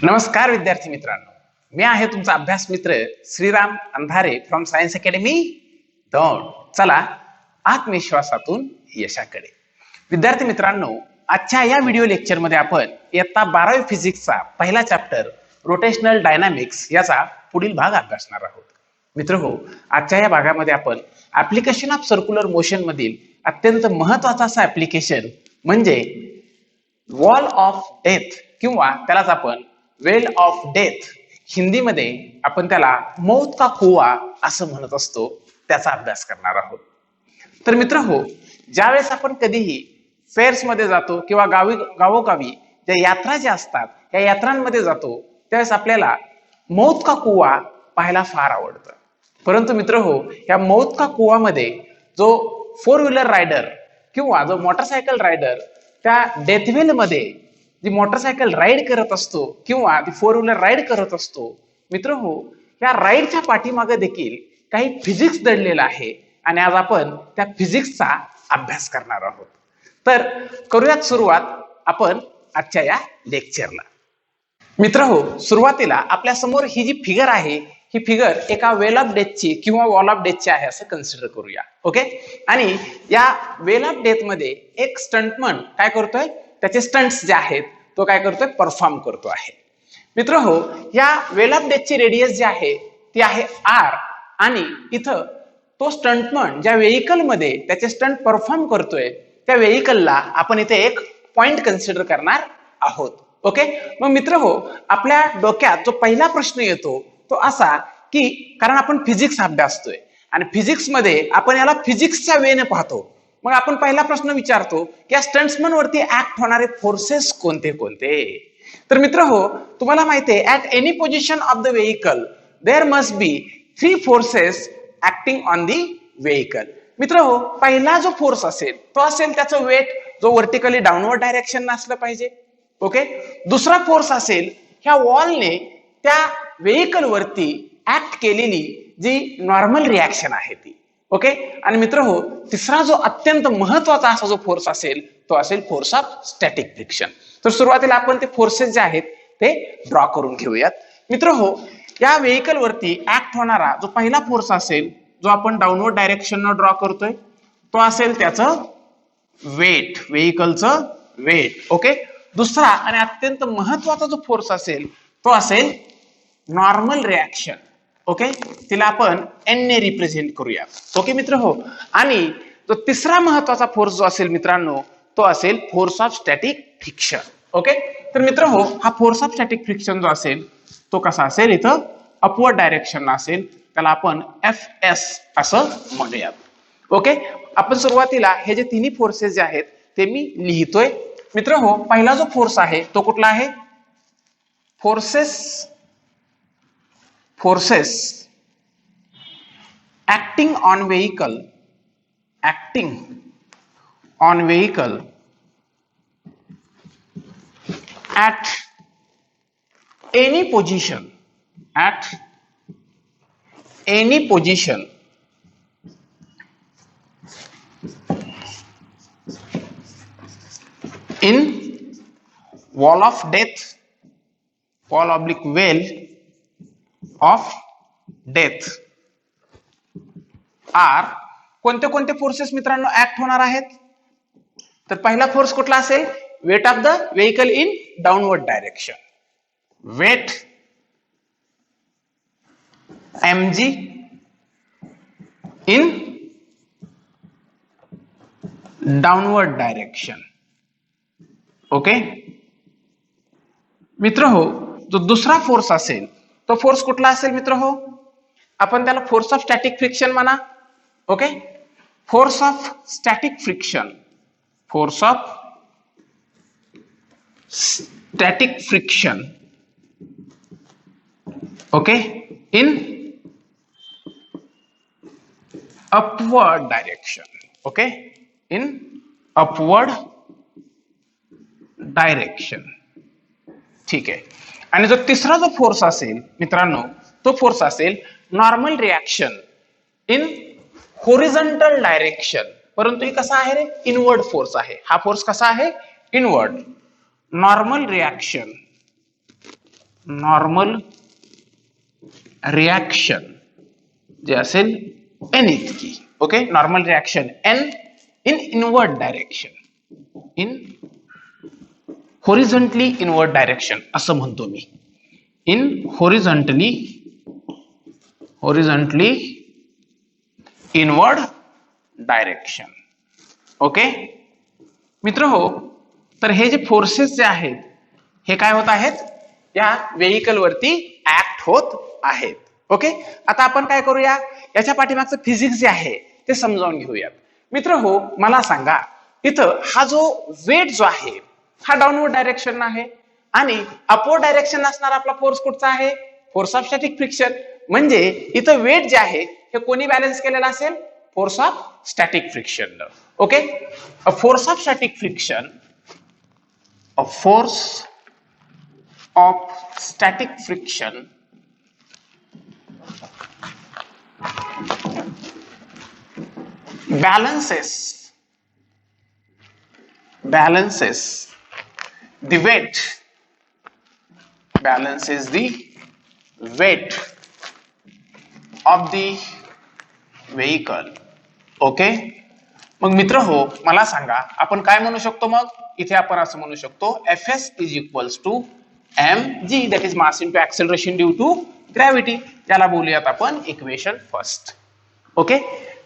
नमस्कार विद्यार्थी मित्रांनो, मी आहे तुमचा अभ्यास मित्र श्रीराम अंधारे फ्रॉम सायन्स अकॅडमी दौंड. चला आत्मविश्वासातून यशाकडे. विद्यार्थी मित्रांनो, आजच्या या व्हिडिओ लेक्चर मध्ये आपण इयत्ता 12वी फिजिक्सचा पहिला चॅप्टर रोटेशनल डायनामिक्स याचा पुढील भाग अभ्यासणार आहोत. मित्रहो, आजच्या या भागामध्ये आपण ऍप्लिकेशन ऑफ सर्क्युलर मोशन मधील अत्यंत महत्त्वाचा असा ऍप्लिकेशन म्हणजे वॉल ऑफ डेथ किंवा त्यालाच आपण वेल ऑफ डेथ, हिंदीमध्ये आपण त्याला मौत का कुआ असं म्हणत असतो, त्याचा अभ्यास करणार आहोत. तर मित्र हो, ज्यावेळेस आपण कधीही फेअर्स मध्ये जातो किंवा गावोगावी ज्या यात्रा ज्या असतात त्या यात्रांमध्ये जातो त्यावेळेस आपल्याला मौत का कुआ पाहायला फार आवडतं. परंतु मित्र हो, या मौत का कुआ मध्ये जो 4 व्हीलर रायडर किंवा जो मोटरसायकल रायडर त्या डेथवेल मध्ये जी मोटरसायकल राईड करत असतो किंवा ती 4 व्हीलर राईड करत असतो, मित्र हो, या राईडच्या पाठीमागे देखील काही फिजिक्स दडलेलं आहे आणि आज आपण त्या फिजिक्सचा अभ्यास करणार आहोत. तर करूयात सुरुवात आपण आजच्या या लेक्चरला. मित्र हो, सुरुवातीला आपल्या समोर ही जी फिगर आहे ही फिगर एका वेल ऑफ डेथची किंवा वॉल ऑफ डेथची आहे असं कन्सिडर करूया. ओके, आणि या वेल ऑफ डेथ मध्ये एक स्टंटमन काय करतोय, त्याचे स्टंट्स जे आहेत तो काय करतोय, परफॉर्म करतो आहे. मित्र हो, या वेल ऑफ डेथची रेडियस जी आहे ती आहे आर आणि इथं तो स्टंटमन ज्या व्हेइकल मध्ये त्याचे स्टंट परफॉर्म करतोय त्या व्हेइकलला आपण इथे एक पॉइंट कन्सिडर करणार आहोत. ओके, मग मित्र हो, आपल्या डोक्यात जो पहिला प्रश्न येतो तो असा की कारण आपण फिजिक्स अभ्यासतोय आणि फिजिक्स मध्ये आपण याला फिजिक्सच्या वेने पाहतो, मग आपण पहिला प्रश्न विचारतो की या स्टंट्समन वरती ऍक्ट होणारे फोर्सेस कोणते कोणते. तर मित्र हो, तुम्हाला माहिती आहे at any position of the vehicle there must be 3 forces acting on the vehicle. मित्र हो, पहिला जो फोर्स असेल तो असेल त्याचं वेट, जो व्हर्टिकली डाऊनवर्ड डायरेक्शन असलं पाहिजे. ओके, दुसरा फोर्स असेल ह्या वॉलने त्या व्हेइकल वरती ऍक्ट केलेली जी नॉर्मल रिॲक्शन आहे ती. ओके, आणि मित्र हो, तिसरा जो अत्यंत महत्वाचा असा जो फोर्स असेल तो असेल फोर्स ऑफ स्टॅटिक फ्रिक्शन. तर सुरुवातीला आपण ते फोर्सेस जे आहेत ते ड्रॉ करून घेऊयात. मित्र हो, या व्हेइकल वरती ऍक्ट होणारा जो पहिला फोर्स असेल जो आपण डाऊनवर्ड डायरेक्शन ड्रॉ करतोय तो असेल त्याचं वेट, व्हेइकलचं वेट. ओके, दुसरा आणि अत्यंत महत्वाचा जो फोर्स असेल तो असेल नॉर्मल रिॲक्शन. ओके, तिला आपण एन ने रिप्रेझेंट करूया. ओके मित्र हो, आणि जो तिसरा महत्वाचा फोर्स जो असेल मित्रांनो तो असेल force of static friction. Okay, तर मित्र हो, हा फोर्स ऑफ स्टॅटिक फ्रिक्शन जो असेल तो कसा असेल, इथं अपवर्ड डायरेक्शन असेल, त्याला आपण एफ एस असं म्हणूयात. ओके, आपण सुरुवातीला हे जे तिन्ही फोर्सेस जे आहेत ते मी लिहितोय. मित्र हो, पहिला जो फोर्स आहे तो कुठला आहे, forces acting on vehicle at any position in wall of death, well of death are. कोणते कोणते फोर्सेस मित्रांनो ऍक्ट होणार आहेत, तर पहिला फोर्स कुठला असेल, weight of the vehicle in downward direction, weight mg in downward direction. Okay मित्र हो, जो दुसरा फोर्स असेल तो फोर्स कुठला असेल मित्र हो, आपण त्याला फोर्स ऑफ स्टॅटिक फ्रिक्शन म्हणा. Okay, force of static friction okay in upward direction. Okay, in upward direction. ठीक आहे, आणि जो तिसरा जो फोर्स असेल मित्रांनो तो फोर्स असेल normal reaction in horizontal direction. परंतु हे कसा आहे रे, इनवर्ड फोर्स आहे. हा फोर्स कसा आहे, inward. Normal reaction normal reaction जे असेल एन इतकी. Okay, normal reaction N in inward direction, in horizontally inward direction असं म्हणतो मी. In horizontally inward direction. Okay मित्र हो, तर हे जे फोर्सेस जे आहेत हे काय होत आहेत, या व्हेइकल वरती ऍक्ट होत आहेत. ओके, आता आपण काय करूया, याच्या पाठीमागचं फिजिक्स जे आहे ते समजावून घेऊयात. मित्र हो, मला सांगा, इथं हा जो वेट जो आहे हा डाऊनवर्ड डायरेक्शन आहे आणि अपवर्ड डायरेक्शन असणारा आपला फोर्स कुठचा आहे, फोर्स ऑफ स्टॅटिक फ्रिक्शन. म्हणजे इथं वेट जे आहे हे कोणी बॅलन्स केलेलं असेल, force of static friction. Okay, a force of static friction, a force of static friction balances the weight of the vehicle. Okay, मग मित्र हो, मला सांगा आपण काय म्हणू शकतो, मग इथे आपण असं म्हणू शकतो Fs is equals to mg, that is mass into acceleration due to gravity. त्याला बोलूयात आपण इक्वेशन फर्स्ट. ओके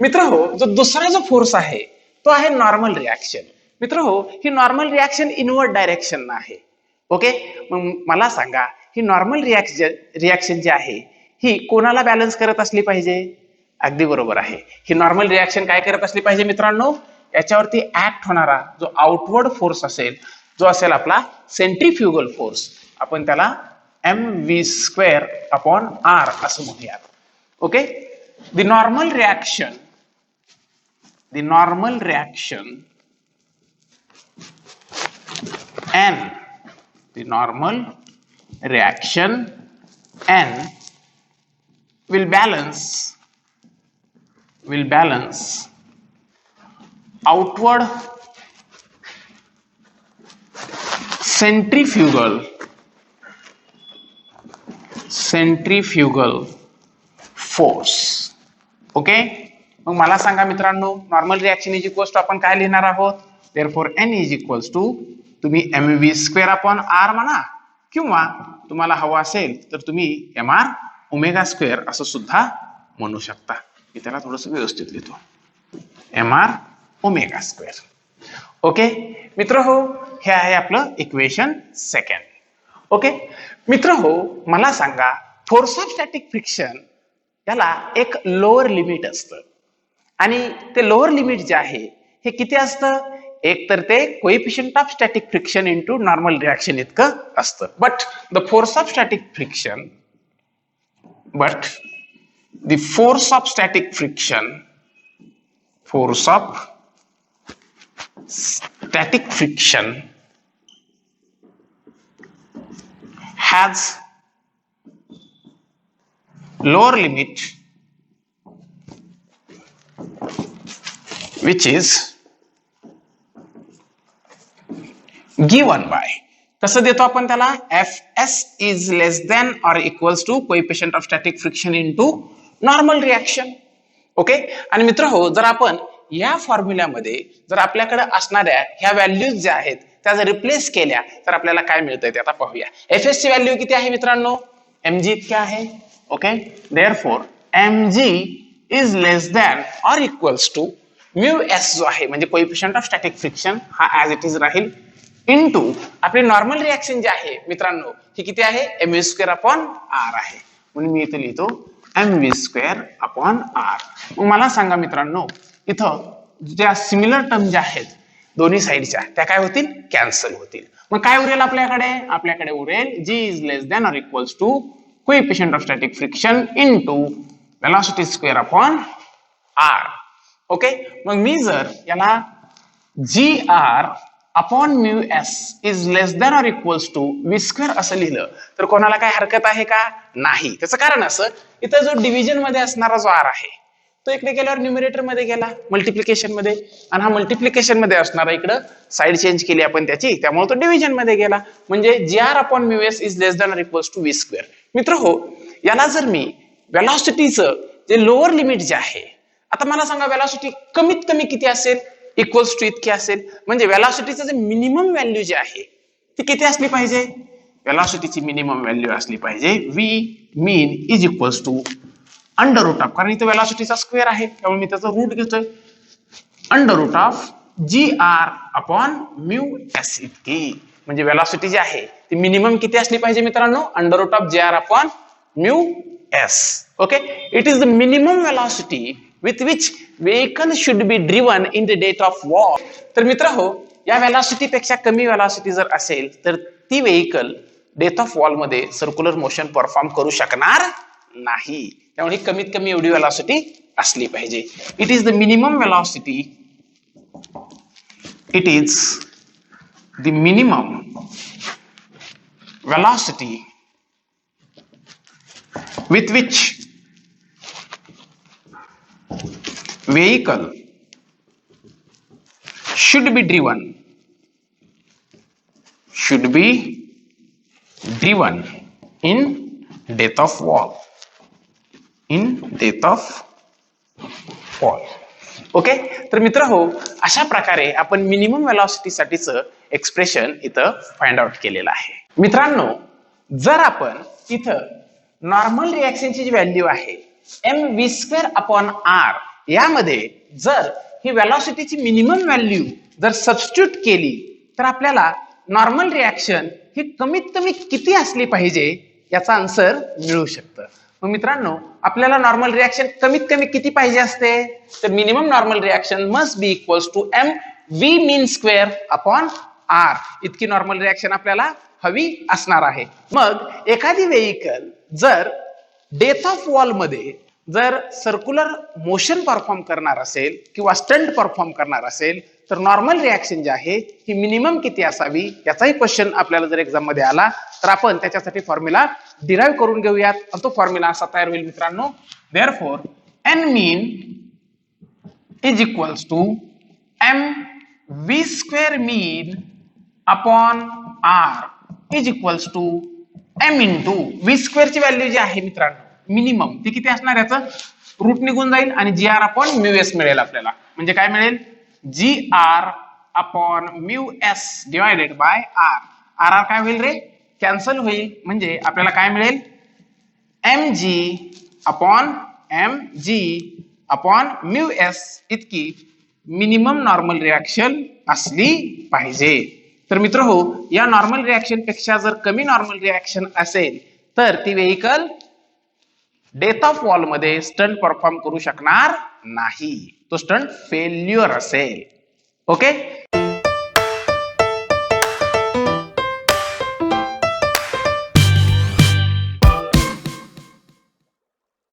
मित्र हो, जो दुसरा जो फोर्स आहे तो आहे नॉर्मल रिॲक्शन. मित्र हो, ही नॉर्मल रिॲक्शन इनवर्ड डायरेक्शन आहे. ओके, मग मला सांगा ही नॉर्मल रिॲक्शन जी आहे ही कोणाला बॅलन्स करत असली पाहिजे. अगदी बरोबर आहे, ही नॉर्मल रिॲक्शन काय करत असली पाहिजे मित्रांनो, याच्यावरती ऍक्ट होणारा जो आउटवर्ड फोर्स असेल, जो असेल आपला सेंट्रीफ्युगल फोर्स, आपण त्याला mv²/r असं म्हणूयात. Okay, the normal reaction n will balance outward centrifugal force. Okay, मग मला सांगा मित्रांनो, normal reaction is equals to आपण काय लिहिणार आहोत, therefore n is equals to, तुम्ही mv²/r म्हणा किंवा तुम्हाला हवं असेल तर तुम्ही mr⍵² असं सुद्धा म्हणू शकता. मी त्याला थोडंसं व्यवस्थित लिहितो, mr⍵². ओके मित्र हो, हे आहे आपलं इक्वेशन सेकंड. ओके मित्र हो, मला सांगा फोर्स ऑफ स्टॅटिक फ्रिक्शन याला एक लोअर लिमिट असतं आणि ते लोअर लिमिट जे आहे हे किती असतं, एक तर ते coefficient of static friction into normal reaction इतकं असतं. But the force of static friction has lower limit which is given by, कसं देतो आपण त्याला, Fs is less than or equals to coefficient of static friction into normal reaction. Okay, आणि मित्र हो, जर आपण या फॉर्म्युल्यामध्ये जर आपल्याकडे असणाऱ्या ह्या व्हॅल्यूज ज्या आहेत त्या जर रिप्लेस केल्या तर आपल्याला काय मिळतंय ते आता पाहूया. Fs ची व्हॅल्यू किती आहे मित्रांनो, mg इतकी आहे. Okay, therefore mg is less than और इक्वल्स टू μs जो आहे म्हणजे कोएफिशियंट ऑफ स्टॅटिक फ्रिक्शन हा ॲज इट इज राहील इनटू आपली नॉर्मल रिॲक्शन जी आहे मित्रांनो ही किती आहे, mv²/r आहे. म्हणून मी इथे लिहितो mv²/r. मग मला सांगा मित्रांनो, इथं ज्या सिमिलर टर्म ज्या आहेत दोन्ही साईडच्या त्या काय होतील, कॅन्सल होतील. मग काय उरेल आपल्याकडे उरेल g इज लेस दॅन और equals to coefficient of static friction into velocity²/r. Okay, मग मी जर याला gr/μs इज लेस दॅन और इक्वल्स टू v² असं लिहिलं तर कोणाला काय हरकत आहे का, नाही. त्याचं कारण असं, इथं जो डिव्हिजन मध्ये असणारा जो r आहे तो इकडे गेल्यावर न्यूमरेटर मध्ये गेला मल्टिप्लिकेशन मध्ये, आणि हा मल्टिप्लिकेशन मध्ये असणारा इकडं साईड चेंज केली आपण त्याची, त्यामुळे तो डिव्हिजन मध्ये गेला. म्हणजे gr/μs is less than or equals to v square. मित्र हो, याला जर मी वेलॉसिटीचं जे लोअर लिमिट जे आहे, आता मला सांगा वेलॉसिटी कमीत कमी किती असेल, इक्वल्स टू इतकी असेल. म्हणजे वेलॉसिटीचं जे मिनिमम व्हॅल्यू जे आहे ती किती असली पाहिजे, वेलॉसिटीची मिनिमम व्हॅल्यू असली पाहिजे v mean is equals to under root of, कारण इथे वेलॉसिटीचा स्क्वेअर आहे त्यामुळे मी त्याचा रूट घेतोय, अंडर रूट ऑफ gr/μs इतकी. म्हणजे वेलॉसिटी जी आहे ती मिनिमम किती असली पाहिजे मित्रांनो, under root of gr/μs. Okay, it is the minimum velocity with which vehicle should be driven in the date of war. तर मित्र हो, या वेलॉसिटी पेक्षा कमी वेलॉसिटी जर असेल तर ती व्हेइकल डेथ ऑफ वॉल मध्ये सर्क्युलर मोशन परफॉर्म करू शकणार नाही. त्यामुळे कमीत कमी एवढी वेलॉसिटी असली पाहिजे. It is the minimum velocity, it is the minimum velocity with which vehicle should be driven in death of wall, okay. तर मित्र हो, अशा प्रकारे आपण मिनिमम वेलॉसिटी साठीचं एक्सप्रेशन इथं फाइंड आउट केलेलं आहे. मित्रांनो, जर आपण इथं नॉर्मल रिएक्शनची जी व्हॅल्यू आहे mv²/r, यामध्ये जर ही वेलॉसिटीची मिनिमम व्हॅल्यू जर सबस्टिट्यूट केली तर आपल्याला नॉर्मल रिएक्शन ही कमीत कमी किती असली पाहिजे याचा आन्सर मिळू शकतं. मग मित्रांनो, आपल्याला नॉर्मल रिएक्शन कमीत कमी किती पाहिजे असते, तर minimum normal reaction must be equals to mv mean²/r इतकी नॉर्मल रिएक्शन आपल्याला हवी असणार आहे. मग एखादी व्हेइकल जर डेथ ऑफ वॉल मध्ये जर सर्क्युलर मोशन परफॉर्म करणार असेल किंवा स्टंट परफॉर्म करणार असेल तर नॉर्मल रिएक्शन जी आहे ही मिनिमम किती असावी याचाही क्वेश्चन आपल्याला जर एक्झाम मध्ये आला तर आपण त्याच्यासाठी फॉर्म्युला डिराइव्ह करून घेऊयात. आणि तो फॉर्म्युला असा तयार होईल मित्रांनो, therefore n mean is equals to mv² mean/r is equals to m into v² ची व्हॅल्यू जी आहे मित्रांनो मिनिमम ती किती असणार, याचं रूट निघून जाईल आणि gr/μs मिळेल आपल्याला. म्हणजे काय मिळेल, gr/μs divided by r. r काय होईल रे, कॅन्सल होईल. म्हणजे आपल्याला काय मिळेल, mg/mg/μs इतकी मिनिमम नॉर्मल रिएक्शन असली पाहिजे. तर मित्र हो, या नॉर्मल रिएक्शन पेक्षा जर कमी नॉर्मल रिएक्शन असेल तर ती व्हेइकल डेथ ऑफ वॉल मध्ये स्टंट परफॉर्म करू शकणार नाही, तो स्टंट फेल्युअर असेल. ओके.